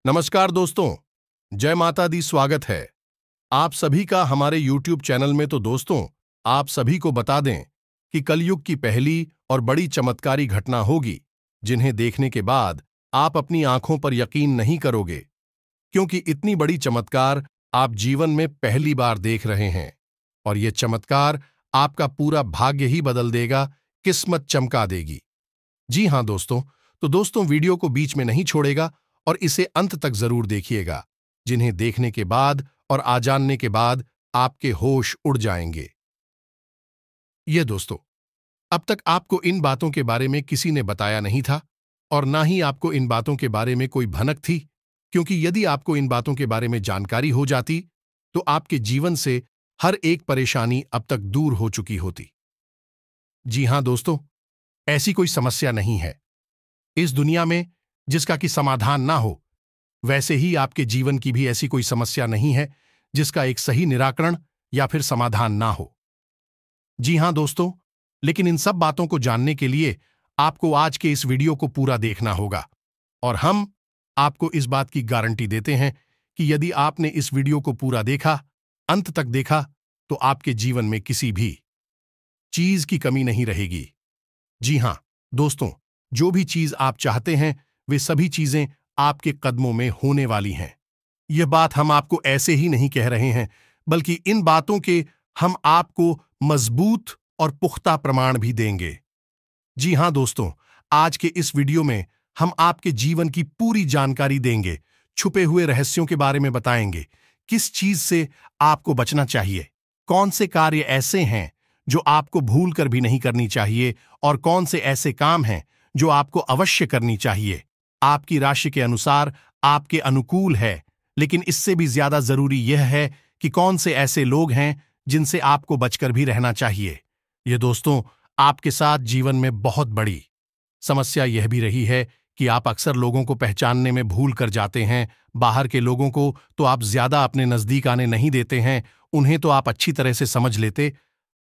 नमस्कार दोस्तों, जय माता दी। स्वागत है आप सभी का हमारे YouTube चैनल में। तो दोस्तों, आप सभी को बता दें कि कलयुग की पहली और बड़ी चमत्कारी घटना होगी, जिन्हें देखने के बाद आप अपनी आंखों पर यकीन नहीं करोगे, क्योंकि इतनी बड़ी चमत्कार आप जीवन में पहली बार देख रहे हैं। और यह चमत्कार आपका पूरा भाग्य ही बदल देगा, किस्मत चमका देगी। जी हां दोस्तों, तो दोस्तों वीडियो को बीच में नहीं छोड़ेगा और इसे अंत तक जरूर देखिएगा, जिन्हें देखने के बाद और आ जानने के बाद आपके होश उड़ जाएंगे। ये दोस्तों, अब तक आपको इन बातों के बारे में किसी ने बताया नहीं था और ना ही आपको इन बातों के बारे में कोई भनक थी, क्योंकि यदि आपको इन बातों के बारे में जानकारी हो जाती तो आपके जीवन से हर एक परेशानी अब तक दूर हो चुकी होती। जी हां दोस्तों, ऐसी कोई समस्या नहीं है इस दुनिया में जिसका कि समाधान ना हो। वैसे ही आपके जीवन की भी ऐसी कोई समस्या नहीं है जिसका एक सही निराकरण या फिर समाधान ना हो। जी हां दोस्तों, लेकिन इन सब बातों को जानने के लिए आपको आज के इस वीडियो को पूरा देखना होगा। और हम आपको इस बात की गारंटी देते हैं कि यदि आपने इस वीडियो को पूरा देखा, अंत तक देखा, तो आपके जीवन में किसी भी चीज की कमी नहीं रहेगी। जी हां दोस्तों, जो भी चीज आप चाहते हैं वे सभी चीजें आपके कदमों में होने वाली हैं। यह बात हम आपको ऐसे ही नहीं कह रहे हैं, बल्कि इन बातों के हम आपको मजबूत और पुख्ता प्रमाण भी देंगे। जी हां दोस्तों, आज के इस वीडियो में हम आपके जीवन की पूरी जानकारी देंगे, छुपे हुए रहस्यों के बारे में बताएंगे, किस चीज से आपको बचना चाहिए, कौन से कार्य ऐसे हैं जो आपको भूल कर भी नहीं करनी चाहिए और कौन से ऐसे काम हैं जो आपको अवश्य करनी चाहिए। आपकी राशि के अनुसार आपके अनुकूल है, लेकिन इससे भी ज्यादा जरूरी यह है कि कौन से ऐसे लोग हैं जिनसे आपको बचकर भी रहना चाहिए। ये दोस्तों, आपके साथ जीवन में बहुत बड़ी समस्या यह भी रही है कि आप अक्सर लोगों को पहचानने में भूल कर जाते हैं। बाहर के लोगों को तो आप ज्यादा अपने नजदीक आने नहीं देते हैं, उन्हें तो आप अच्छी तरह से समझ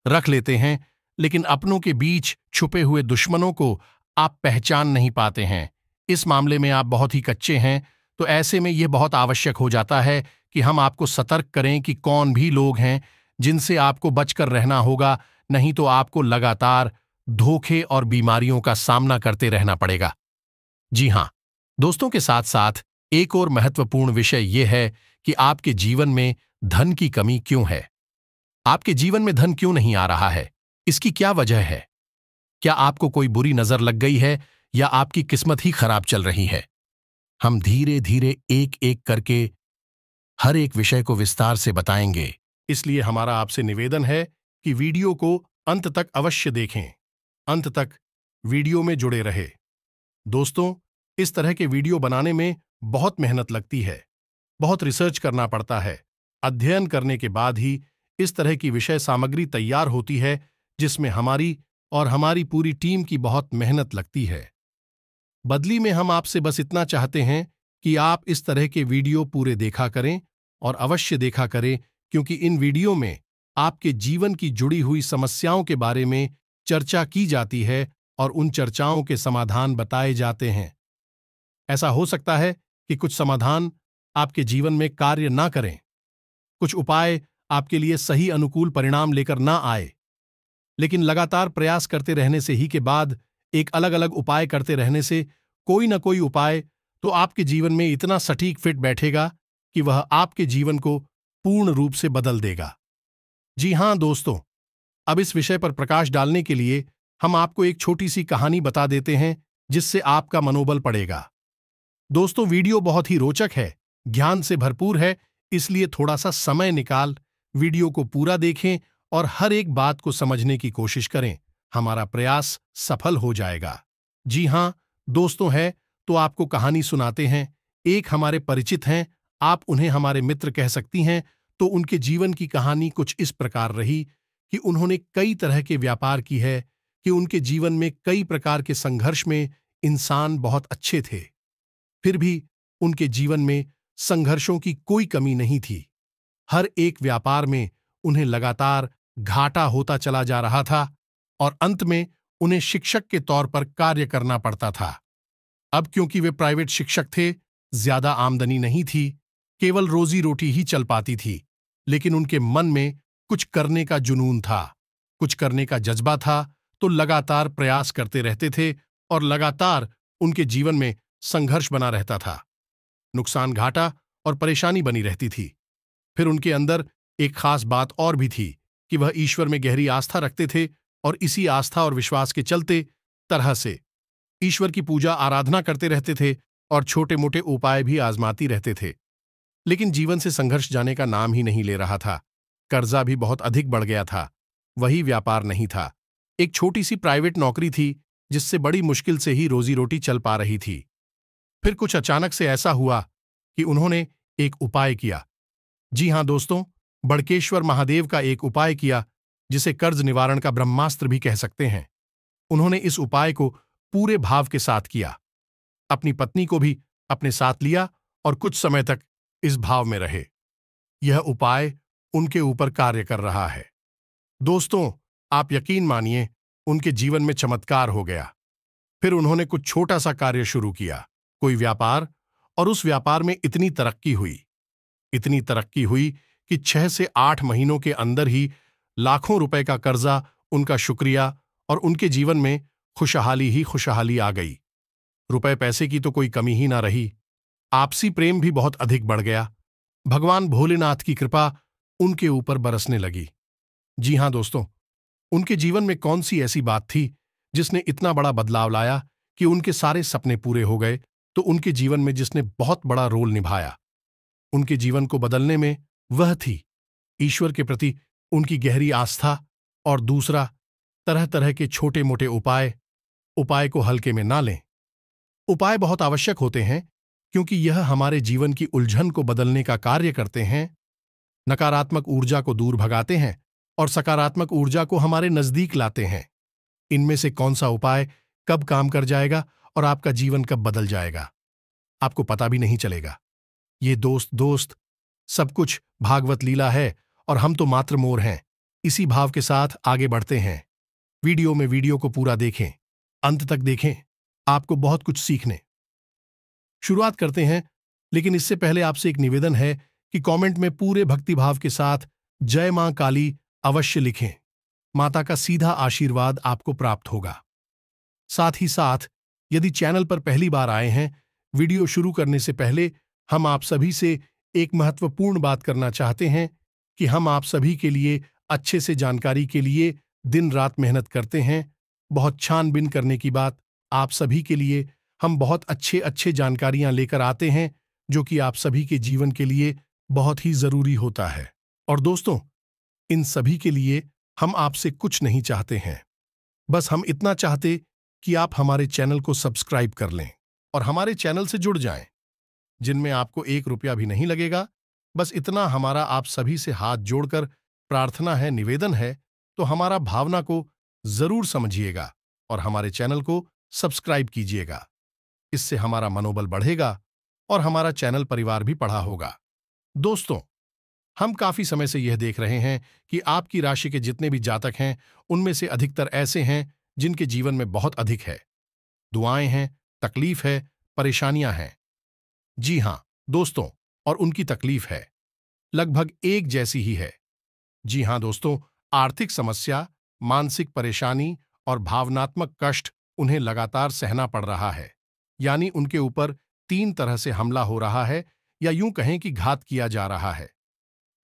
रख लेते हैं, लेकिन अपनों के बीच छुपे हुए दुश्मनों को आप पहचान नहीं पाते हैं। इस मामले में आप बहुत ही कच्चे हैं, तो ऐसे में यह बहुत आवश्यक हो जाता है कि हम आपको सतर्क करें कि कौन भी लोग हैं जिनसे आपको बचकर रहना होगा, नहीं तो आपको लगातार धोखे और बीमारियों का सामना करते रहना पड़ेगा। जी हां दोस्तों, के साथ साथ एक और महत्वपूर्ण विषय यह है कि आपके जीवन में धन की कमी क्यों है। आपके जीवन में धन क्यों नहीं आ रहा है, इसकी क्या वजह है? क्या आपको कोई बुरी नजर लग गई है या आपकी किस्मत ही खराब चल रही है? हम धीरे धीरे एक एक करके हर एक विषय को विस्तार से बताएंगे, इसलिए हमारा आपसे निवेदन है कि वीडियो को अंत तक अवश्य देखें, अंत तक वीडियो में जुड़े रहे। दोस्तों, इस तरह के वीडियो बनाने में बहुत मेहनत लगती है, बहुत रिसर्च करना पड़ता है। अध्ययन करने के बाद ही इस तरह की विषय सामग्री तैयार होती है, जिसमें हमारी पूरी टीम की बहुत मेहनत लगती है। बदली में हम आपसे बस इतना चाहते हैं कि आप इस तरह के वीडियो पूरे देखा करें और अवश्य देखा करें, क्योंकि इन वीडियो में आपके जीवन की जुड़ी हुई समस्याओं के बारे में चर्चा की जाती है और उन चर्चाओं के समाधान बताए जाते हैं। ऐसा हो सकता है कि कुछ समाधान आपके जीवन में कार्य ना करें, कुछ उपाय आपके लिए सही अनुकूल परिणाम लेकर ना आए, लेकिन लगातार प्रयास करते रहने से ही के बाद एक अलग अलग उपाय करते रहने से कोई ना कोई उपाय तो आपके जीवन में इतना सटीक फिट बैठेगा कि वह आपके जीवन को पूर्ण रूप से बदल देगा। जी हां दोस्तों, अब इस विषय पर प्रकाश डालने के लिए हम आपको एक छोटी सी कहानी बता देते हैं, जिससे आपका मनोबल बढ़ेगा। दोस्तों, वीडियो बहुत ही रोचक है, ज्ञान से भरपूर है, इसलिए थोड़ा सा समय निकाल वीडियो को पूरा देखें और हर एक बात को समझने की कोशिश करें। हमारा प्रयास सफल हो जाएगा। जी हां दोस्तों, है तो आपको कहानी सुनाते हैं। एक हमारे परिचित हैं, आप उन्हें हमारे मित्र कह सकती हैं। तो उनके जीवन की कहानी कुछ इस प्रकार रही कि उन्होंने कई तरह के व्यापार की है, कि उनके जीवन में कई प्रकार के संघर्ष में इंसान बहुत अच्छे थे, फिर भी उनके जीवन में संघर्षों की कोई कमी नहीं थी। हर एक व्यापार में उन्हें लगातार घाटा होता चला जा रहा था और अंत में उन्हें शिक्षक के तौर पर कार्य करना पड़ता था। अब क्योंकि वे प्राइवेट शिक्षक थे, ज्यादा आमदनी नहीं थी, केवल रोजी रोटी ही चल पाती थी, लेकिन उनके मन में कुछ करने का जुनून था, कुछ करने का जज्बा था, तो लगातार प्रयास करते रहते थे और लगातार उनके जीवन में संघर्ष बना रहता था। नुकसान घाटा और परेशानी बनी रहती थी। फिर उनके अंदर एक खास बात और भी थी कि वह ईश्वर में गहरी आस्था रखते थे और इसी आस्था और विश्वास के चलते तरह से ईश्वर की पूजा आराधना करते रहते थे और छोटे मोटे उपाय भी आजमाती रहते थे। लेकिन जीवन से संघर्ष जाने का नाम ही नहीं ले रहा था। कर्जा भी बहुत अधिक बढ़ गया था। वही व्यापार नहीं था, एक छोटी सी प्राइवेट नौकरी थी जिससे बड़ी मुश्किल से ही रोजी रोटी चल पा रही थी। फिर कुछ अचानक से ऐसा हुआ कि उन्होंने एक उपाय किया। जी हां दोस्तों, बड़केश्वर महादेव का एक उपाय किया, जिसे कर्ज निवारण का ब्रह्मास्त्र भी कह सकते हैं। उन्होंने इस उपाय को पूरे भाव के साथ किया, अपनी पत्नी को भी अपने साथ लिया और कुछ समय तक इस भाव में रहे। यह उपाय उनके ऊपर कार्य कर रहा है। दोस्तों, आप यकीन मानिए, उनके जीवन में चमत्कार हो गया। फिर उन्होंने कुछ छोटा सा कार्य शुरू किया, कोई व्यापार, और उस व्यापार में इतनी तरक्की हुई कि 6 से 8 महीनों के अंदर ही लाखों रुपए का कर्जा, उनका शुक्रिया और उनके जीवन में खुशहाली ही खुशहाली आ गई। रुपए पैसे की तो कोई कमी ही ना रही। आपसी प्रेम भी बहुत अधिक बढ़ गया। भगवान भोलेनाथ की कृपा उनके ऊपर बरसने लगी। जी हां दोस्तों, उनके जीवन में कौन सी ऐसी बात थी जिसने इतना बड़ा बदलाव लाया कि उनके सारे सपने पूरे हो गए? तो उनके जीवन में जिसने बहुत बड़ा रोल निभाया उनके जीवन को बदलने में, वह थी ईश्वर के प्रति उनकी गहरी आस्था, और दूसरा, तरह तरह के छोटे मोटे उपाय को हल्के में ना लें। उपाय बहुत आवश्यक होते हैं, क्योंकि यह हमारे जीवन की उलझन को बदलने का कार्य करते हैं, नकारात्मक ऊर्जा को दूर भगाते हैं और सकारात्मक ऊर्जा को हमारे नजदीक लाते हैं। इनमें से कौन सा उपाय कब काम कर जाएगा और आपका जीवन कब बदल जाएगा, आपको पता भी नहीं चलेगा। ये दोस्त सब कुछ भागवत लीला है और हम तो मात्र मोर हैं। इसी भाव के साथ आगे बढ़ते हैं। वीडियो को पूरा देखें, अंत तक देखें, आपको बहुत कुछ सीखने शुरुआत करते हैं। लेकिन इससे पहले आपसे एक निवेदन है कि कमेंट में पूरे भक्तिभाव के साथ जय मां काली अवश्य लिखें। माता का सीधा आशीर्वाद आपको प्राप्त होगा। साथ ही साथ यदि चैनल पर पहली बार आए हैं, वीडियो शुरू करने से पहले हम आप सभी से एक महत्वपूर्ण बात करना चाहते हैं कि हम आप सभी के लिए अच्छे से जानकारी के लिए दिन रात मेहनत करते हैं। बहुत छानबीन करने की बात, आप सभी के लिए हम बहुत अच्छे जानकारियां लेकर आते हैं, जो कि आप सभी के जीवन के लिए बहुत ही जरूरी होता है। और दोस्तों, इन सभी के लिए हम आपसे कुछ नहीं चाहते हैं, बस हम इतना चाहते कि आप हमारे चैनल को सब्सक्राइब कर लें और हमारे चैनल से जुड़ जाएं, जिनमें आपको 1 रुपया भी नहीं लगेगा। बस इतना हमारा आप सभी से हाथ जोड़कर प्रार्थना है, निवेदन है, तो हमारा भावना को जरूर समझिएगा और हमारे चैनल को सब्सक्राइब कीजिएगा। इससे हमारा मनोबल बढ़ेगा और हमारा चैनल परिवार भी बढ़ा होगा। दोस्तों, हम काफी समय से यह देख रहे हैं कि आपकी राशि के जितने भी जातक हैं, उनमें से अधिकतर ऐसे हैं जिनके जीवन में बहुत अधिक है, दुआएं हैं, तकलीफ है, परेशानियां हैं। जी हां दोस्तों, और उनकी तकलीफ है लगभग एक जैसी ही है। जी हां दोस्तों, आर्थिक समस्या, मानसिक परेशानी और भावनात्मक कष्ट उन्हें लगातार सहना पड़ रहा है। यानी उनके ऊपर 3 तरह से हमला हो रहा है, या यूं कहें कि घात किया जा रहा है।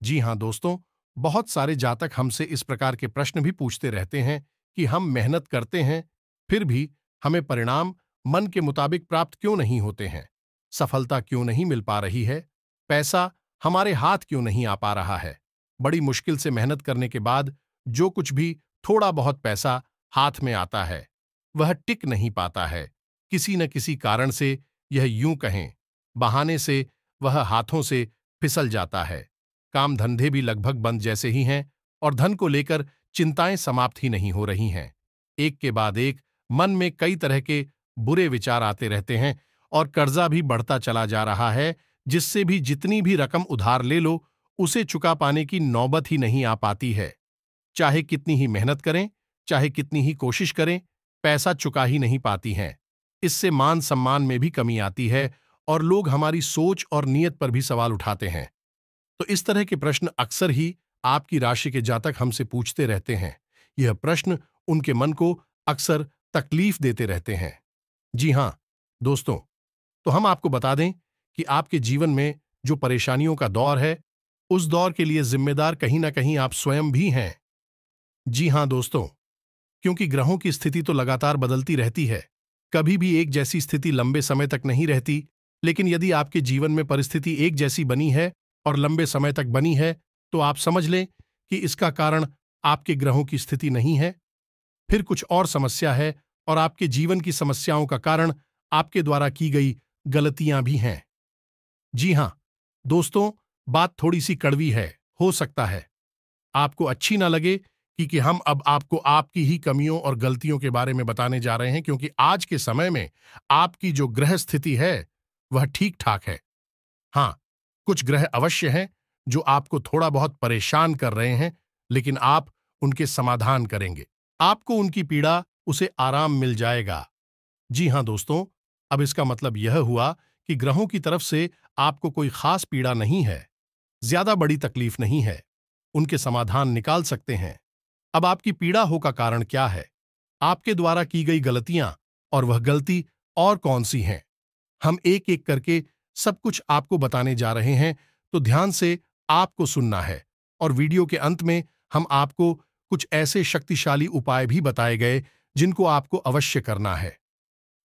जी हां दोस्तों, बहुत सारे जातक हमसे इस प्रकार के प्रश्न भी पूछते रहते हैं कि हम मेहनत करते हैं, फिर भी हमें परिणाम मन के मुताबिक प्राप्त क्यों नहीं होते हैं, सफलता क्यों नहीं मिल पा रही है, पैसा हमारे हाथ क्यों नहीं आ पा रहा है। बड़ी मुश्किल से मेहनत करने के बाद जो कुछ भी थोड़ा बहुत पैसा हाथ में आता है, वह टिक नहीं पाता है। किसी न किसी कारण से, यह यूं कहें बहाने से, वह हाथों से फिसल जाता है। काम धंधे भी लगभग बंद जैसे ही हैं और धन को लेकर चिंताएं समाप्त ही नहीं हो रही हैं। एक के बाद एक मन में कई तरह के बुरे विचार आते रहते हैं और कर्जा भी बढ़ता चला जा रहा है, जिससे भी जितनी भी रकम उधार ले लो, उसे चुका पाने की नौबत ही नहीं आ पाती है। चाहे कितनी ही मेहनत करें, चाहे कितनी ही कोशिश करें, पैसा चुका ही नहीं पाती हैं। इससे मान सम्मान में भी कमी आती है और लोग हमारी सोच और नीयत पर भी सवाल उठाते हैं। तो इस तरह के प्रश्न अक्सर ही आपकी राशि के जातक हमसे पूछते रहते हैं। यह प्रश्न उनके मन को अक्सर तकलीफ देते रहते हैं। जी हाँ, दोस्तों, तो हम आपको बता दें कि आपके जीवन में जो परेशानियों का दौर है, उस दौर के लिए जिम्मेदार कहीं ना कहीं आप स्वयं भी हैं। जी हाँ दोस्तों, क्योंकि ग्रहों की स्थिति तो लगातार बदलती रहती है। कभी भी एक जैसी स्थिति लंबे समय तक नहीं रहती, लेकिन यदि आपके जीवन में परिस्थिति एक जैसी बनी है और लंबे समय तक बनी है, तो आप समझ लें कि इसका कारण आपके ग्रहों की स्थिति नहीं है, फिर कुछ और समस्या है, और आपके जीवन की समस्याओं का कारण आपके द्वारा की गई गलतियां भी हैं। जी हां दोस्तों, बात थोड़ी सी कड़वी है, हो सकता है आपको अच्छी ना लगे कि हम अब आपको आपकी ही कमियों और गलतियों के बारे में बताने जा रहे हैं, क्योंकि आज के समय में आपकी जो ग्रह स्थिति है वह ठीक ठाक है। हां, कुछ ग्रह अवश्य हैं जो आपको थोड़ा बहुत परेशान कर रहे हैं, लेकिन आप उनके समाधान करेंगे, आपको उनकी पीड़ा उसे आराम मिल जाएगा। जी हां दोस्तों, अब इसका मतलब यह हुआ कि ग्रहों की तरफ से आपको कोई खास पीड़ा नहीं है, ज्यादा बड़ी तकलीफ नहीं है, उनके समाधान निकाल सकते हैं। अब आपकी पीड़ा हो का कारण क्या है, आपके द्वारा की गई गलतियां, और वह गलती और कौन सी हैं, हम एक एक करके सब कुछ आपको बताने जा रहे हैं। तो ध्यान से आपको सुनना है, और वीडियो के अंत में हम आपको कुछ ऐसे शक्तिशाली उपाय भी बताए गए जिनको आपको अवश्य करना है।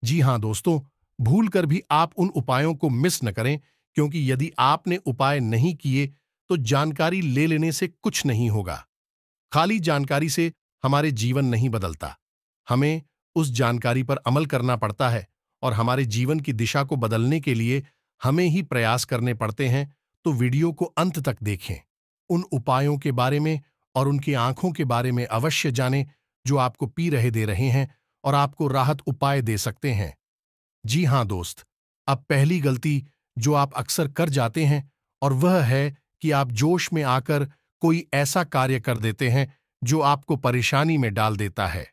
जी हां दोस्तों, भूल कर भी आप उन उपायों को मिस न करें, क्योंकि यदि आपने उपाय नहीं किए तो जानकारी ले लेने से कुछ नहीं होगा। खाली जानकारी से हमारे जीवन नहीं बदलता, हमें उस जानकारी पर अमल करना पड़ता है, और हमारे जीवन की दिशा को बदलने के लिए हमें ही प्रयास करने पड़ते हैं। तो वीडियो को अंत तक देखें, उन उपायों के बारे में और उनकी आंखों के बारे में अवश्य जानें जो आपको पी रहे दे रहे हैं और आपको राहत उपाय दे सकते हैं। जी हां दोस्त, अब पहली गलती जो आप अक्सर कर जाते हैं, और वह है कि आप जोश में आकर कोई ऐसा कार्य कर देते हैं जो आपको परेशानी में डाल देता है।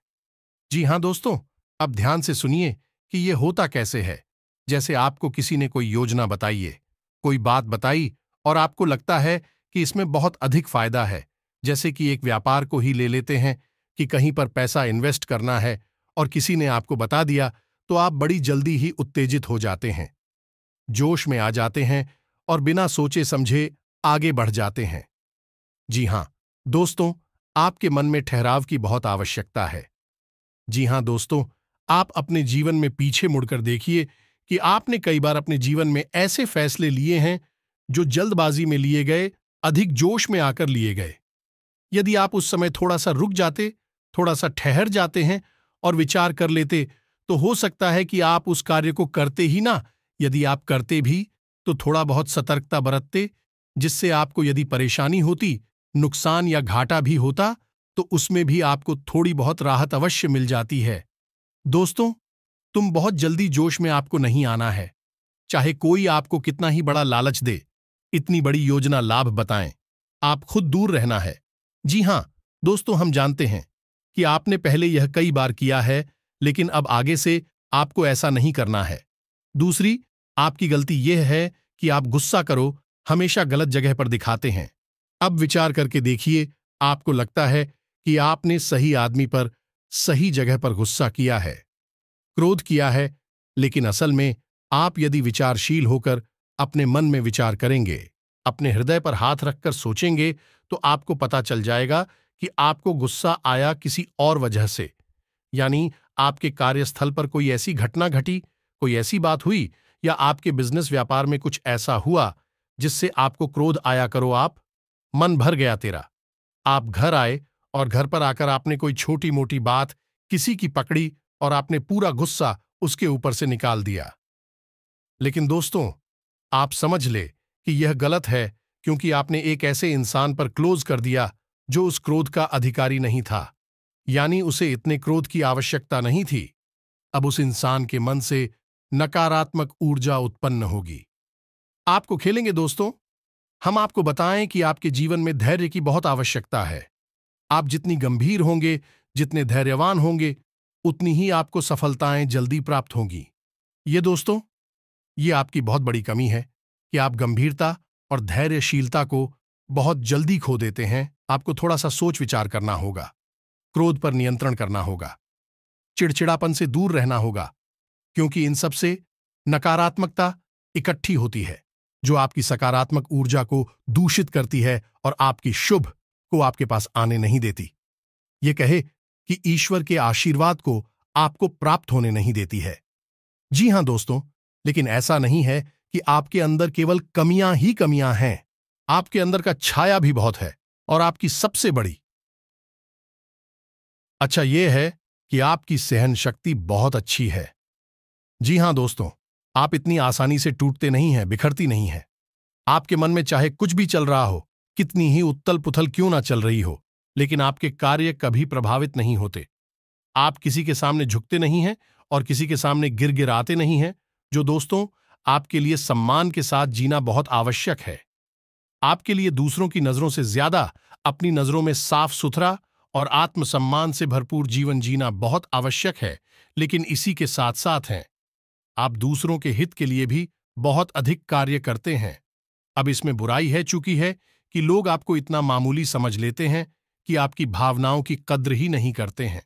जी हां दोस्तों, अब ध्यान से सुनिए कि यह होता कैसे है। जैसे आपको किसी ने कोई योजना बताई है, कोई बात बताई, और आपको लगता है कि इसमें बहुत अधिक फायदा है। जैसे कि एक व्यापार को ही ले लेते हैं कि कहीं पर पैसा इन्वेस्ट करना है, और किसी ने आपको बता दिया, तो आप बड़ी जल्दी ही उत्तेजित हो जाते हैं, जोश में आ जाते हैं, और बिना सोचे समझे आगे बढ़ जाते हैं। जी हां दोस्तों, आपके मन में ठहराव की बहुत आवश्यकता है। जी हां दोस्तों, आप अपने जीवन में पीछे मुड़कर देखिए कि आपने कई बार अपने जीवन में ऐसे फैसले लिए हैं जो जल्दबाजी में लिए गए, अधिक जोश में आकर लिए गए। यदि आप उस समय थोड़ा सा रुक जाते, थोड़ा सा ठहर जाते हैं और विचार कर लेते, तो हो सकता है कि आप उस कार्य को करते ही ना, यदि आप करते भी तो थोड़ा बहुत सतर्कता बरतते, जिससे आपको यदि परेशानी होती, नुकसान या घाटा भी होता, तो उसमें भी आपको थोड़ी बहुत राहत अवश्य मिल जाती है। दोस्तों, तुम बहुत जल्दी जोश में आपको नहीं आना है, चाहे कोई आपको कितना ही बड़ा लालच दे, इतनी बड़ी योजना लाभ बताएं, आप खुद दूर रहना है। जी हां दोस्तों, हम जानते हैं कि आपने पहले यह कई बार किया है, लेकिन अब आगे से आपको ऐसा नहीं करना है। दूसरी, आपकी गलती यह है कि आप गुस्सा करो हमेशा गलत जगह पर दिखाते हैं। अब विचार करके देखिए, आपको लगता है कि आपने सही आदमी पर सही जगह पर गुस्सा किया है, क्रोध किया है, लेकिन असल में आप यदि विचारशील होकर अपने मन में विचार करेंगे, अपने हृदय पर हाथ रखकर सोचेंगे, तो आपको पता चल जाएगा कि आपको गुस्सा आया किसी और वजह से। यानी आपके कार्यस्थल पर कोई ऐसी घटना घटी, कोई ऐसी बात हुई, या आपके बिजनेस व्यापार में कुछ ऐसा हुआ जिससे आपको क्रोध आया करो। आप मन भर गया तेरा, आप घर आए, और घर पर आकर आपने कोई छोटी मोटी बात किसी की पकड़ी और आपने पूरा गुस्सा उसके ऊपर से निकाल दिया। लेकिन दोस्तों, आप समझ ले कि यह गलत है, क्योंकि आपने एक ऐसे इंसान पर क्लोज कर दिया जो उस क्रोध का अधिकारी नहीं था, यानी उसे इतने क्रोध की आवश्यकता नहीं थी। अब उस इंसान के मन से नकारात्मक ऊर्जा उत्पन्न होगी। आपको खेलेंगे दोस्तों, हम आपको बताएं कि आपके जीवन में धैर्य की बहुत आवश्यकता है। आप जितनी गंभीर होंगे, जितने धैर्यवान होंगे, उतनी ही आपको सफलताएं जल्दी प्राप्त होंगी। ये दोस्तों, ये आपकी बहुत बड़ी कमी है कि आप गंभीरता और धैर्यशीलता को बहुत जल्दी खो देते हैं। आपको थोड़ा सा सोच विचार करना होगा, क्रोध पर नियंत्रण करना होगा, चिड़चिड़ापन से दूर रहना होगा, क्योंकि इन सब से नकारात्मकता इकट्ठी होती है जो आपकी सकारात्मक ऊर्जा को दूषित करती है और आपकी शुभ को आपके पास आने नहीं देती। ये कहे कि ईश्वर के आशीर्वाद को आपको प्राप्त होने नहीं देती है। जी हां दोस्तों, लेकिन ऐसा नहीं है कि आपके अंदर केवल कमियां ही कमियां हैं। आपके अंदर का छाया भी बहुत है और आपकी सबसे बड़ी अच्छा यह है कि आपकी सहन शक्ति बहुत अच्छी है। जी हां दोस्तों, आप इतनी आसानी से टूटते नहीं हैं, बिखरती नहीं हैं। आपके मन में चाहे कुछ भी चल रहा हो, कितनी ही उत्तल पुथल क्यों ना चल रही हो, लेकिन आपके कार्य कभी प्रभावित नहीं होते। आप किसी के सामने झुकते नहीं हैं और किसी के सामने गिड़गिड़ाते नहीं हैं। जो दोस्तों, आपके लिए सम्मान के साथ जीना बहुत आवश्यक है। आपके लिए दूसरों की नजरों से ज्यादा अपनी नजरों में साफ सुथरा और आत्मसम्मान से भरपूर जीवन जीना बहुत आवश्यक है। लेकिन इसी के साथ साथ हैं, आप दूसरों के हित के लिए भी बहुत अधिक कार्य करते हैं। अब इसमें बुराई है चूंकि है कि लोग आपको इतना मामूली समझ लेते हैं कि आपकी भावनाओं की कद्र ही नहीं करते हैं।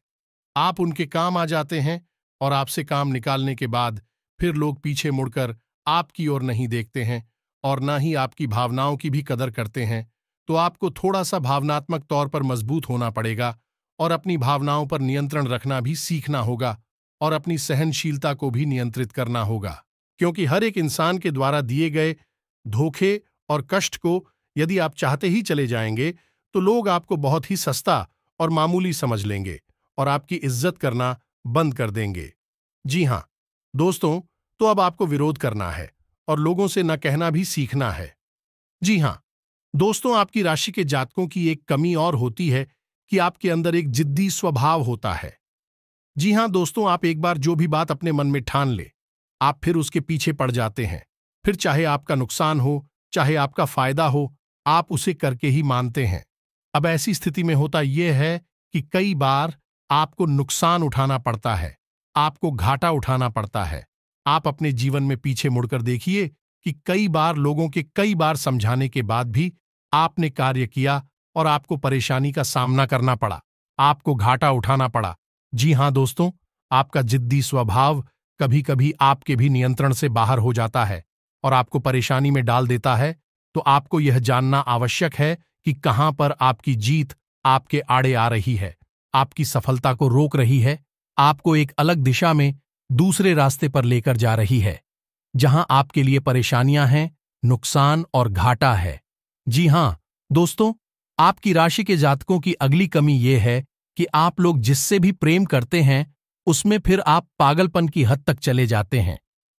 आप उनके काम आ जाते हैं और आपसे काम निकालने के बाद फिर लोग पीछे मुड़कर आपकी ओर नहीं देखते हैं और न ही आपकी भावनाओं की भी कदर करते हैं। तो आपको थोड़ा सा भावनात्मक तौर पर मजबूत होना पड़ेगा और अपनी भावनाओं पर नियंत्रण रखना भी सीखना होगा और अपनी सहनशीलता को भी नियंत्रित करना होगा, क्योंकि हर एक इंसान के द्वारा दिए गए धोखे और कष्ट को यदि आप चाहते ही चले जाएंगे तो लोग आपको बहुत ही सस्ता और मामूली समझ लेंगे और आपकी इज्जत करना बंद कर देंगे। जी हां दोस्तों, तो अब आपको विरोध करना है और लोगों से न कहना भी सीखना है। जी हां दोस्तों, आपकी राशि के जातकों की एक कमी और होती है कि आपके अंदर एक जिद्दी स्वभाव होता है। जी हां दोस्तों, आप एक बार जो भी बात अपने मन में ठान ले, आप फिर उसके पीछे पड़ जाते हैं। फिर चाहे आपका नुकसान हो, चाहे आपका फायदा हो, आप उसे करके ही मानते हैं। अब ऐसी स्थिति में होता यह है कि कई बार आपको नुकसान उठाना पड़ता है, आपको घाटा उठाना पड़ता है। आप अपने जीवन में पीछे मुड़कर देखिए कि कई बार लोगों के कई बार समझाने के बाद भी आपने कार्य किया और आपको परेशानी का सामना करना पड़ा, आपको घाटा उठाना पड़ा। जी हां दोस्तों, आपका जिद्दी स्वभाव कभी कभी आपके भी नियंत्रण से बाहर हो जाता है और आपको परेशानी में डाल देता है। तो आपको यह जानना आवश्यक है कि कहां पर आपकी जीत आपके आड़े आ रही है, आपकी सफलता को रोक रही है, आपको एक अलग दिशा में दूसरे रास्ते पर लेकर जा रही है, जहां आपके लिए परेशानियां हैं, नुकसान और घाटा है। जी हां दोस्तों, आपकी राशि के जातकों की अगली कमी यह है कि आप लोग जिससे भी प्रेम करते हैं उसमें फिर आप पागलपन की हद तक चले जाते हैं।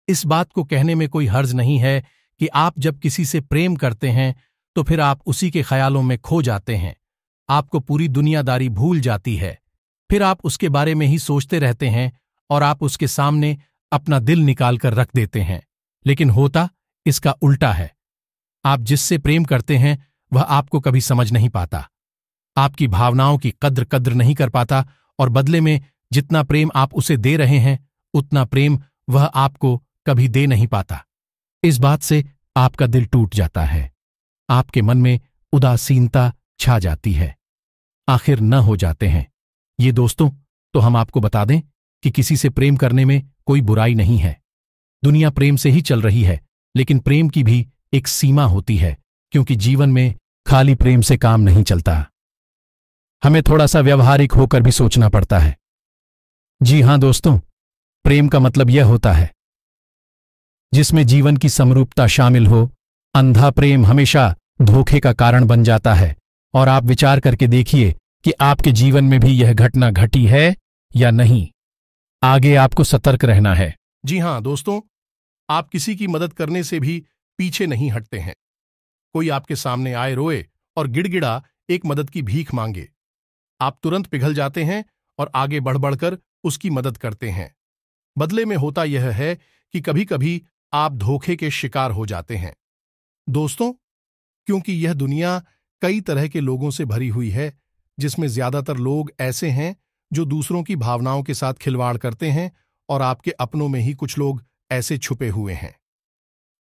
इस बात को कहने में कोई हर्ज नहीं है कि आप जब किसी से प्रेम करते हैं तो फिर आप उसी के ख्यालों में खो जाते हैं। आपको पूरी दुनियादारी भूल जाती है, फिर आप उसके बारे में ही सोचते रहते हैं और आप उसके सामने अपना दिल निकाल कर रख देते हैं। लेकिन होता इसका उल्टा है। आप जिससे प्रेम करते हैं वह आपको कभी समझ नहीं पाता, आपकी भावनाओं की कद्र नहीं कर पाता और बदले में जितना प्रेम आप उसे दे रहे हैं उतना प्रेम वह आपको कभी दे नहीं पाता। इस बात से आपका दिल टूट जाता है, आपके मन में उदासीनता छा जाती है, आखिर न हो जाते हैं। ये दोस्तों, तो हम आपको बता दें कि किसी से प्रेम करने में कोई बुराई नहीं है। दुनिया प्रेम से ही चल रही है, लेकिन प्रेम की भी एक सीमा होती है, क्योंकि जीवन में खाली प्रेम से काम नहीं चलता। हमें थोड़ा सा व्यवहारिक होकर भी सोचना पड़ता है। जी हां दोस्तों, प्रेम का मतलब यह होता है जिसमें जीवन की समरूपता शामिल हो। अंधा प्रेम हमेशा धोखे का कारण बन जाता है और आप विचार करके देखिए कि आपके जीवन में भी यह घटना घटी है या नहीं। आगे आपको सतर्क रहना है। जी हां दोस्तों, आप किसी की मदद करने से भी पीछे नहीं हटते हैं। कोई आपके सामने आए, रोए और गिड़गिड़ा एक मदद की भीख मांगे, आप तुरंत पिघल जाते हैं और आगे बढ़ बढ़कर उसकी मदद करते हैं। बदले में होता यह है कि कभी कभी आप धोखे के शिकार हो जाते हैं। दोस्तों, क्योंकि यह दुनिया कई तरह के लोगों से भरी हुई है, जिसमें ज्यादातर लोग ऐसे हैं जो दूसरों की भावनाओं के साथ खिलवाड़ करते हैं और आपके अपनों में ही कुछ लोग ऐसे छुपे हुए हैं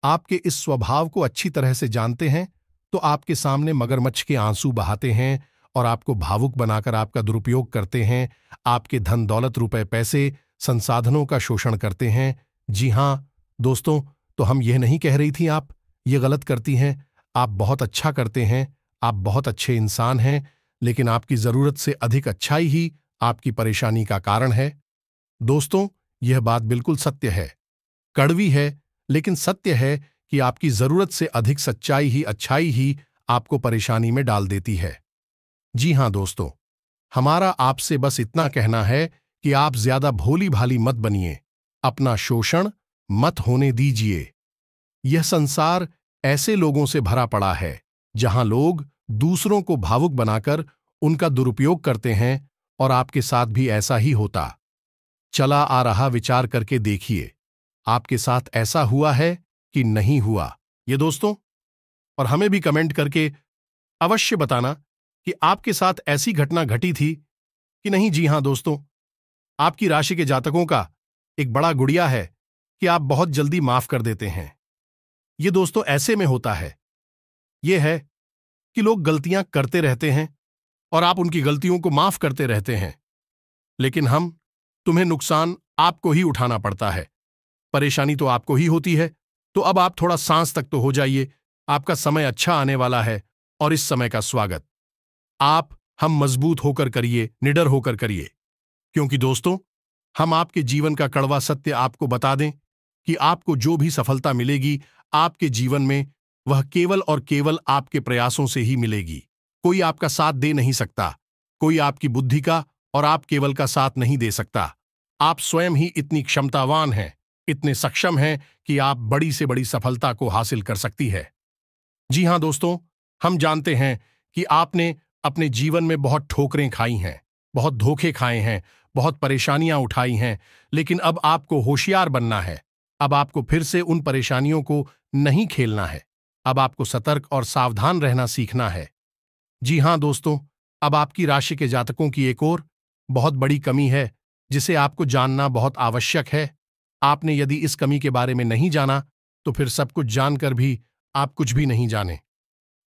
आपके इस स्वभाव को अच्छी तरह से जानते हैं तो आपके सामने मगरमच्छ के आंसू बहाते हैं और आपको भावुक बनाकर आपका दुरुपयोग करते हैं, आपके धन दौलत रुपए पैसे संसाधनों का शोषण करते हैं। जी हां दोस्तों, तो हम यह नहीं कह रही थी आप ये गलत करती हैं। आप बहुत अच्छा करते हैं, आप बहुत अच्छे इंसान हैं, लेकिन आपकी जरूरत से अधिक अच्छाई ही आपकी परेशानी का कारण है। दोस्तों, यह बात बिल्कुल सत्य है, कड़वी है, लेकिन सत्य है कि आपकी जरूरत से अधिक सच्चाई ही अच्छाई ही आपको परेशानी में डाल देती है। जी हां दोस्तों, हमारा आपसे बस इतना कहना है कि आप ज्यादा भोली भाली मत बनिए, अपना शोषण मत होने दीजिए। यह संसार ऐसे लोगों से भरा पड़ा है जहां लोग दूसरों को भावुक बनाकर उनका दुरुपयोग करते हैं, और आपके साथ भी ऐसा ही होता चला आ रहा। विचार करके देखिए, आपके साथ ऐसा हुआ है कि नहीं हुआ ये दोस्तों, और हमें भी कमेंट करके अवश्य बताना कि आपके साथ ऐसी घटना घटी थी कि नहीं। जी हां दोस्तों, आपकी राशि के जातकों का एक बड़ा गुड़िया है कि आप बहुत जल्दी माफ कर देते हैं। ये दोस्तों ऐसे में होता है, यह है कि लोग गलतियां करते रहते हैं और आप उनकी गलतियों को माफ करते रहते हैं, लेकिन तुम्हें नुकसान आपको ही उठाना पड़ता है, परेशानी तो आपको ही होती है। तो अब आप थोड़ा सांस तक तो हो जाइए, आपका समय अच्छा आने वाला है और इस समय का स्वागत हम मजबूत होकर करिए, निडर होकर करिए, क्योंकि दोस्तों हम आपके जीवन का कड़वा सत्य आपको बता दें कि आपको जो भी सफलता मिलेगी आपके जीवन में, वह केवल और केवल आपके प्रयासों से ही मिलेगी। कोई आपका साथ दे नहीं सकता, कोई आपकी बुद्धि का और आप केवल का साथ नहीं दे सकता। आप स्वयं ही इतनी क्षमतावान हैं, इतने सक्षम हैं कि आप बड़ी से बड़ी सफलता को हासिल कर सकती है। जी हां दोस्तों, हम जानते हैं कि आपने अपने जीवन में बहुत ठोकरें खाई हैं, बहुत धोखे खाए हैं, बहुत परेशानियां उठाई हैं, लेकिन अब आपको होशियार बनना है। अब आपको फिर से उन परेशानियों को नहीं खेलना है, अब आपको सतर्क और सावधान रहना सीखना है। जी हां दोस्तों, अब आपकी राशि के जातकों की एक और बहुत बड़ी कमी है जिसे आपको जानना बहुत आवश्यक है। आपने यदि इस कमी के बारे में नहीं जाना तो फिर सब कुछ जानकर भी आप कुछ भी नहीं जाने,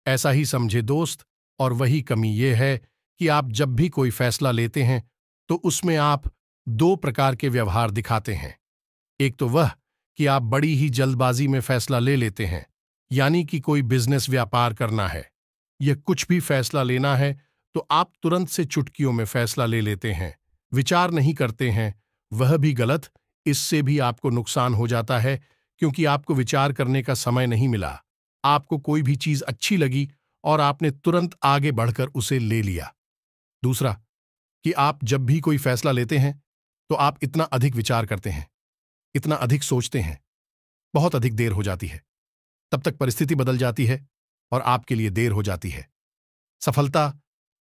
ऐसा ही समझे दोस्त। और वही कमी यह है कि आप जब भी कोई फैसला लेते हैं तो उसमें आप दो प्रकार के व्यवहार दिखाते हैं। एक तो वह कि आप बड़ी ही जल्दबाजी में फैसला ले लेते हैं, यानी कि कोई बिजनेस व्यापार करना है या कुछ भी फैसला लेना है तो आप तुरंत से चुटकियों में फैसला ले लेते हैं, विचार नहीं करते हैं। वह भी गलत, इससे भी आपको नुकसान हो जाता है, क्योंकि आपको विचार करने का समय नहीं मिला। आपको कोई भी चीज अच्छी लगी और आपने तुरंत आगे बढ़कर उसे ले लिया। दूसरा कि आप जब भी कोई फैसला लेते हैं तो आप इतना अधिक विचार करते हैं, इतना अधिक सोचते हैं, बहुत अधिक देर हो जाती है, तब तक परिस्थिति बदल जाती है और आपके लिए देर हो जाती है। सफलता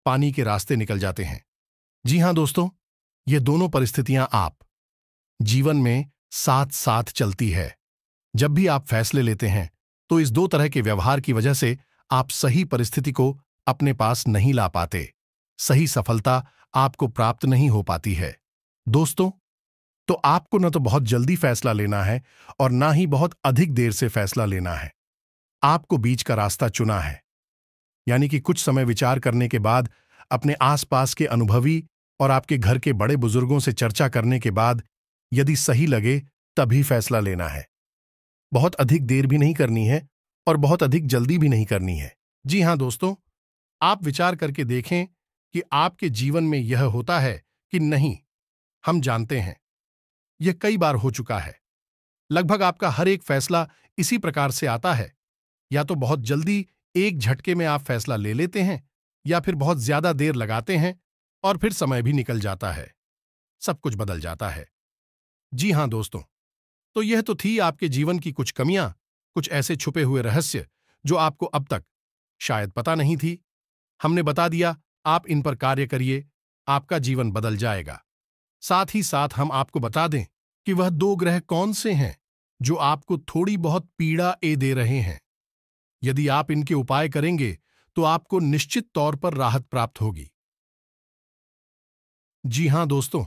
पानी के रास्ते निकल जाते हैं। जी हां दोस्तों, ये दोनों परिस्थितियां आप जीवन में साथ साथ चलती है। जब भी आप फैसले लेते हैं तो इस दो तरह के व्यवहार की वजह से आप सही परिस्थिति को अपने पास नहीं ला पाते, सही सफलता आपको प्राप्त नहीं हो पाती है। दोस्तों, तो आपको न तो बहुत जल्दी फैसला लेना है और ना ही बहुत अधिक देर से फैसला लेना है। आपको बीच का रास्ता चुना है, यानी कि कुछ समय विचार करने के बाद, अपने आसपास के अनुभवी और आपके घर के बड़े बुजुर्गों से चर्चा करने के बाद यदि सही लगे तभी फैसला लेना है। बहुत अधिक देर भी नहीं करनी है और बहुत अधिक जल्दी भी नहीं करनी है। जी हां दोस्तों, आप विचार करके देखें कि आपके जीवन में यह होता है कि नहीं। हम जानते हैं यह कई बार हो चुका है। लगभग आपका हर एक फैसला इसी प्रकार से आता है, या तो बहुत जल्दी एक झटके में आप फैसला ले लेते हैं, या फिर बहुत ज्यादा देर लगाते हैं और फिर समय भी निकल जाता है, सब कुछ बदल जाता है। जी हां दोस्तों, तो यह तो थी आपके जीवन की कुछ कमियां, कुछ ऐसे छुपे हुए रहस्य जो आपको अब तक शायद पता नहीं थी। हमने बता दिया, आप इन पर कार्य करिए, आपका जीवन बदल जाएगा। साथ ही साथ हम आपको बता दें कि वह दो ग्रह कौन से हैं जो आपको थोड़ी बहुत पीड़ा दे रहे हैं। यदि आप इनके उपाय करेंगे तो आपको निश्चित तौर पर राहत प्राप्त होगी। जी हां दोस्तों,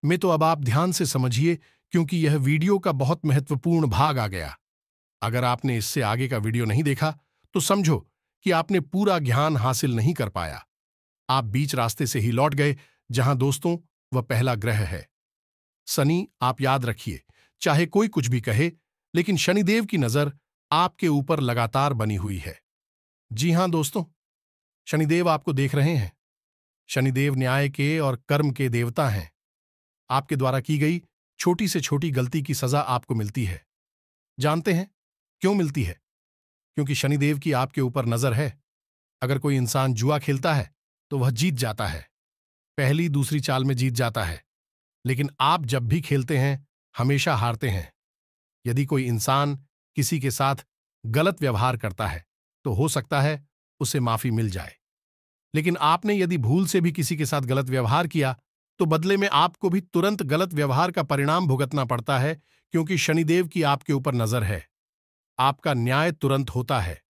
मैं तो अब आप ध्यान से समझिए, क्योंकि यह वीडियो का बहुत महत्वपूर्ण भाग आ गया। अगर आपने इससे आगे का वीडियो नहीं देखा तो समझो कि आपने पूरा ज्ञान हासिल नहीं कर पाया। आप बीच रास्ते से ही लौट गए, जहां दोस्तों वह पहला ग्रह है शनि। आप याद रखिए, चाहे कोई कुछ भी कहे, लेकिन शनिदेव की नजर आपके ऊपर लगातार बनी हुई है। जी हां दोस्तों, शनिदेव आपको देख रहे हैं। शनिदेव न्याय के और कर्म के देवता हैं। आपके द्वारा की गई छोटी से छोटी गलती की सजा आपको मिलती है। जानते हैं क्यों मिलती है? क्योंकि शनिदेव की आपके ऊपर नजर है। अगर कोई इंसान जुआ खेलता है तो वह जीत जाता है, पहली दूसरी चाल में जीत जाता है। लेकिन आप जब भी खेलते हैं हमेशा हारते हैं। यदि कोई इंसान किसी के साथ गलत व्यवहार करता है तो हो सकता है उसे माफी मिल जाए, लेकिन आपने यदि भूल से भी किसी के साथ गलत व्यवहार किया तो बदले में आपको भी तुरंत गलत व्यवहार का परिणाम भुगतना पड़ता है, क्योंकि शनिदेव की आपके ऊपर नजर है। आपका न्याय तुरंत होता है।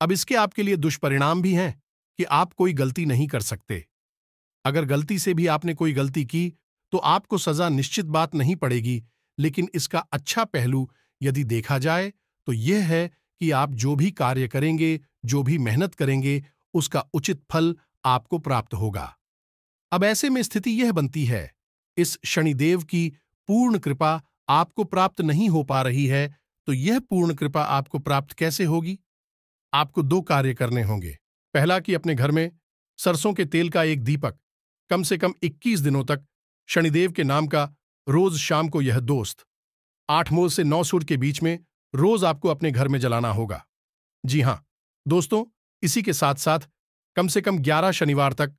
अब इसके आपके लिए दुष्परिणाम भी हैं कि आप कोई गलती नहीं कर सकते। अगर गलती से भी आपने कोई गलती की तो आपको सजा निश्चित बात नहीं पड़ेगी, लेकिन इसका अच्छा पहलू यदि देखा जाए तो यह है कि आप जो भी कार्य करेंगे, जो भी मेहनत करेंगे, उसका उचित फल आपको प्राप्त होगा। अब ऐसे में स्थिति यह बनती है, इस शनिदेव की पूर्ण कृपा आपको प्राप्त नहीं हो पा रही है, तो यह पूर्ण कृपा आपको प्राप्त कैसे होगी? आपको दो कार्य करने होंगे। पहला कि अपने घर में सरसों के तेल का एक दीपक कम से कम 21 दिनों तक शनिदेव के नाम का रोज शाम को यह दोस्त 8 मोल से 9 सूर्य के बीच में रोज आपको अपने घर में जलाना होगा। जी हां दोस्तों, इसी के साथ साथ कम से कम 11 शनिवार तक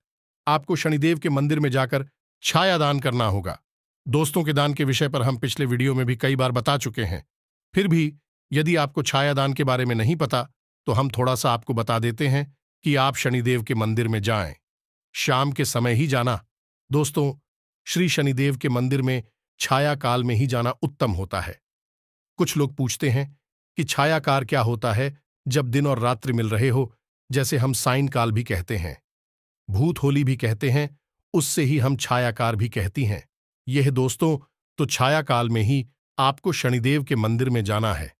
आपको शनिदेव के मंदिर में जाकर छाया दान करना होगा। दोस्तों के दान के विषय पर हम पिछले वीडियो में भी कई बार बता चुके हैं। फिर भी यदि आपको छाया दान के बारे में नहीं पता तो हम थोड़ा सा आपको बता देते हैं कि आप शनिदेव के मंदिर में जाएं। शाम के समय ही जाना। दोस्तों, श्री शनिदेव के मंदिर में छाया काल में ही जाना उत्तम होता है। कुछ लोग पूछते हैं कि छायाकार क्या होता है जब दिन और रात्रि मिल रहे हो, जैसे हम साइन काल भी कहते हैं, भूत होली भी कहते हैं, उससे ही हम छायाकार भी कहती हैं। यह दोस्तों, तो छाया काल में ही आपको शनिदेव के मंदिर में जाना है।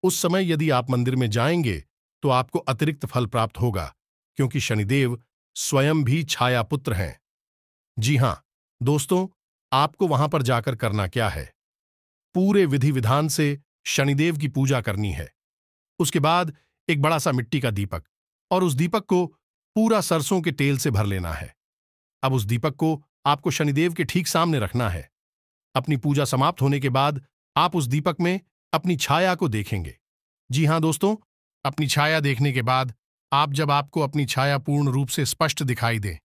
उस समय यदि आप मंदिर में जाएंगे तो आपको अतिरिक्त फल प्राप्त होगा, क्योंकि शनिदेव स्वयं भी छाया पुत्र हैं। जी हां दोस्तों, आपको वहां पर जाकर करना क्या है? पूरे विधि विधान से शनिदेव की पूजा करनी है। उसके बाद एक बड़ा सा मिट्टी का दीपक, और उस दीपक को पूरा सरसों के तेल से भर लेना है। अब उस दीपक को आपको शनिदेव के ठीक सामने रखना है। अपनी पूजा समाप्त होने के बाद आप उस दीपक में अपनी छाया को देखेंगे। जी हां दोस्तों, अपनी छाया देखने के बाद जब आपको अपनी छाया पूर्ण रूप से स्पष्ट दिखाई दे,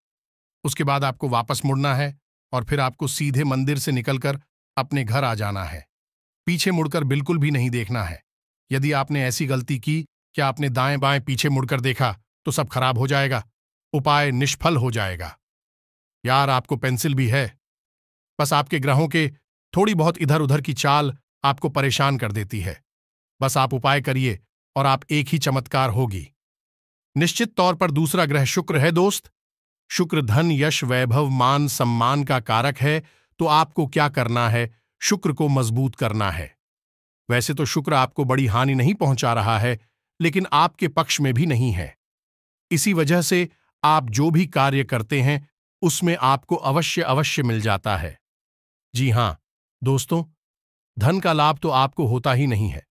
उसके बाद आपको वापस मुड़ना है और फिर आपको सीधे मंदिर से निकलकर अपने घर आ जाना है। पीछे मुड़कर बिल्कुल भी नहीं देखना है। यदि आपने ऐसी गलती की कि आपने दाएं बाएं पीछे मुड़कर देखा तो सब खराब हो जाएगा, उपाय निष्फल हो जाएगा। यार, आपको पेंसिल भी है, बस आपके ग्रहों के थोड़ी बहुत इधर उधर की चाल आपको परेशान कर देती है। बस आप उपाय करिए और आप एक ही चमत्कार होगी। निश्चित तौर पर दूसरा ग्रह शुक्र है दोस्त। शुक्र धन, यश, वैभव, मान, सम्मान का कारक है। तो आपको क्या करना है? शुक्र को मजबूत करना है। वैसे तो शुक्र आपको बड़ी हानि नहीं पहुंचा रहा है, लेकिन आपके पक्ष में भी नहीं है। इसी वजह से आप जो भी कार्य करते हैं उसमें आपको अवश्य अवश्य मिल जाता है। जी हां दोस्तों, धन का लाभ तो आपको होता ही नहीं है,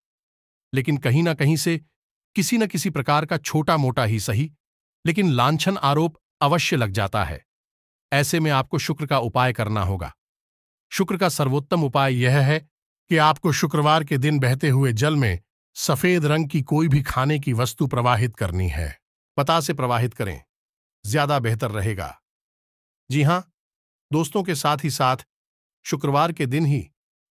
लेकिन कहीं ना कहीं से किसी न किसी प्रकार का छोटा मोटा ही सही, लेकिन लांछन आरोप अवश्य लग जाता है। ऐसे में आपको शुक्र का उपाय करना होगा। शुक्र का सर्वोत्तम उपाय यह है कि आपको शुक्रवार के दिन बहते हुए जल में सफेद रंग की कोई भी खाने की वस्तु प्रवाहित करनी है। पता से प्रवाहित करें, ज्यादा बेहतर रहेगा। जी हां दोस्तों, के साथ ही साथ शुक्रवार के दिन ही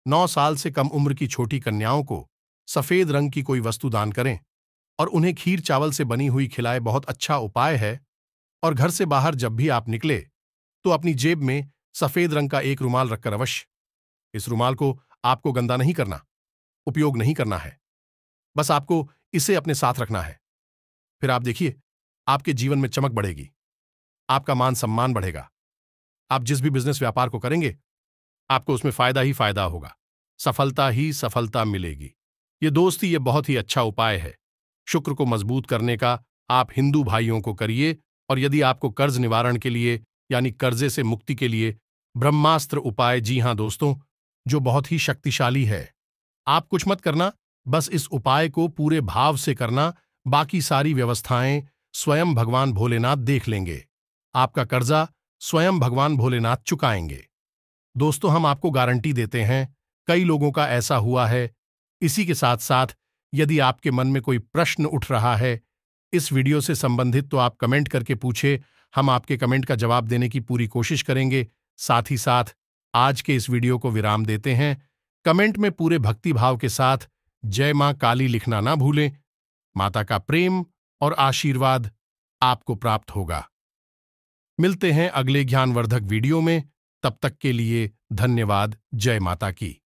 9 साल से कम उम्र की छोटी कन्याओं को सफेद रंग की कोई वस्तु दान करें और उन्हें खीर चावल से बनी हुई खिलाए। बहुत अच्छा उपाय है। और घर से बाहर जब भी आप निकले तो अपनी जेब में सफेद रंग का एक रुमाल रखकर अवश्य। इस रुमाल को आपको गंदा नहीं करना, उपयोग नहीं करना है, बस आपको इसे अपने साथ रखना है। फिर आप देखिए, आपके जीवन में चमक बढ़ेगी, आपका मान सम्मान बढ़ेगा। आप जिस भी बिजनेस व्यापार को करेंगे आपको उसमें फायदा ही फायदा होगा, सफलता ही सफलता मिलेगी। ये बहुत ही अच्छा उपाय है। शुक्र को मजबूत करने का आप हिंदू भाइयों को करिए। और यदि आपको कर्ज निवारण के लिए यानी कर्जे से मुक्ति के लिए ब्रह्मास्त्र उपाय, जी हां दोस्तों, जो बहुत ही शक्तिशाली है। आप कुछ मत करना, बस इस उपाय को पूरे भाव से करना, बाकी सारी व्यवस्थाएं स्वयं भगवान भोलेनाथ देख लेंगे। आपका कर्जा स्वयं भगवान भोलेनाथ चुकाएंगे। दोस्तों, हम आपको गारंटी देते हैं, कई लोगों का ऐसा हुआ है। इसी के साथ साथ यदि आपके मन में कोई प्रश्न उठ रहा है इस वीडियो से संबंधित, तो आप कमेंट करके पूछे, हम आपके कमेंट का जवाब देने की पूरी कोशिश करेंगे। साथ ही साथ आज के इस वीडियो को विराम देते हैं। कमेंट में पूरे भक्ति भाव के साथ जय मां काली लिखना ना भूलें। माता का प्रेम और आशीर्वाद आपको प्राप्त होगा। मिलते हैं अगले ज्ञानवर्धक वीडियो में। तब तक के लिए धन्यवाद। जय माता की।